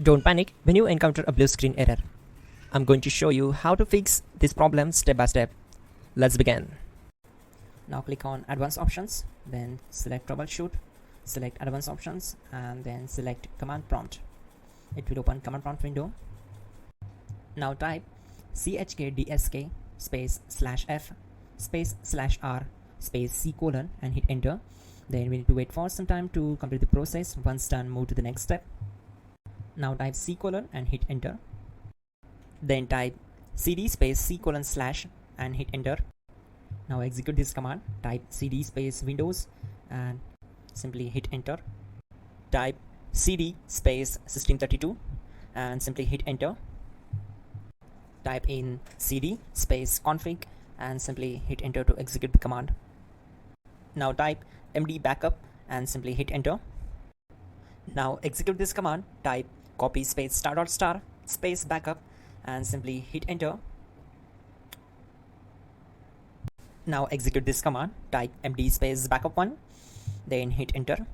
Don't panic when you encounter a blue screen error. I'm going to show you how to fix this problem step by step. Let's begin. Now click on Advanced Options, then select Troubleshoot, select Advanced Options, and then select Command Prompt. It will open Command Prompt window. Now type chkdsk space /f space /r space c colon and hit enter. Then we need to wait for some time to complete the process. Once done, move to the next step. Now type c colon and hit enter. Then type cd space c colon / and hit enter. Now execute this command. Type cd space windows and simply hit enter. Type cd space system32 and simply hit enter. Type in cd space config and simply hit enter to execute the command. Now type md backup and simply hit enter. Now execute this command. Type copy space *** space backup and simply hit enter. Now execute this command. Type md space backup1, then hit enter.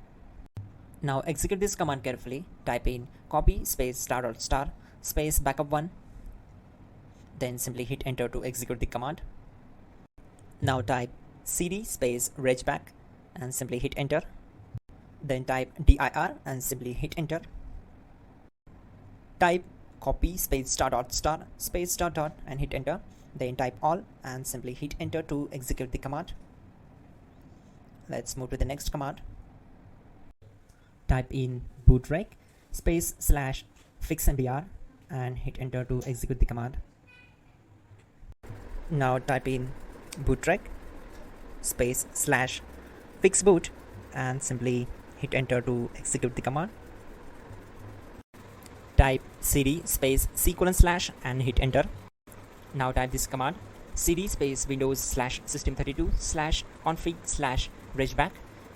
Now execute this command carefully. Type in copy space ** space backup1, then simply hit enter to execute the command. Now type cd space regback and simply hit enter. Then type dir and simply hit enter. Type copy space ** space ... and hit enter. Then type all and simply hit enter to execute the command. Let's move to the next command. Type in bootrec space /fixmdr and hit enter to execute the command. Now type in bootrec space /fixboot and simply hit enter to execute the command. Type cd space c colon / and hit enter. Now type this command cd space windows /system32 /config /regback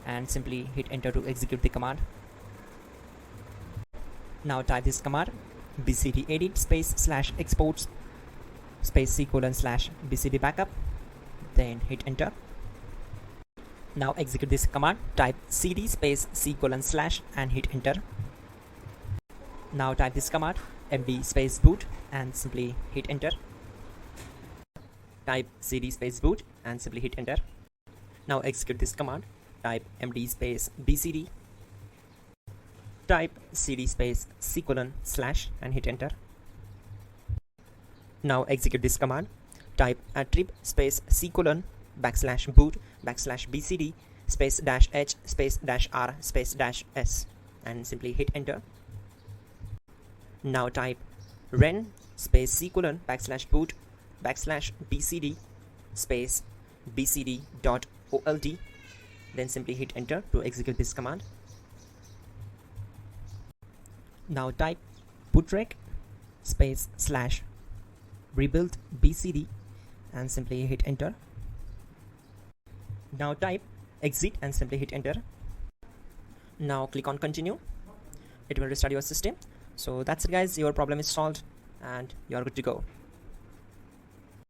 and simply hit enter to execute the command. Now type this command bcd edit space /exports space c colon /bcd backup, then hit enter. Now execute this command. Type cd space c colon / and hit enter. Now type this command md space boot and simply hit enter. Type cd space boot and simply hit enter. Now execute this command. Type md space bcd. Type cd space c colon / and hit enter. Now execute this command. Type attrib space c colon /boot /bcd space -h space -r space -s and simply hit enter. Now type ren space c colon /boot /bcd space bcd.old, then simply hit enter to execute this command. Now type bootrec space /rebuild bcd and simply hit enter. Now type exit and simply hit enter. Now click on continue. It will restart your system. So that's it guys, your problem is solved and you're good to go.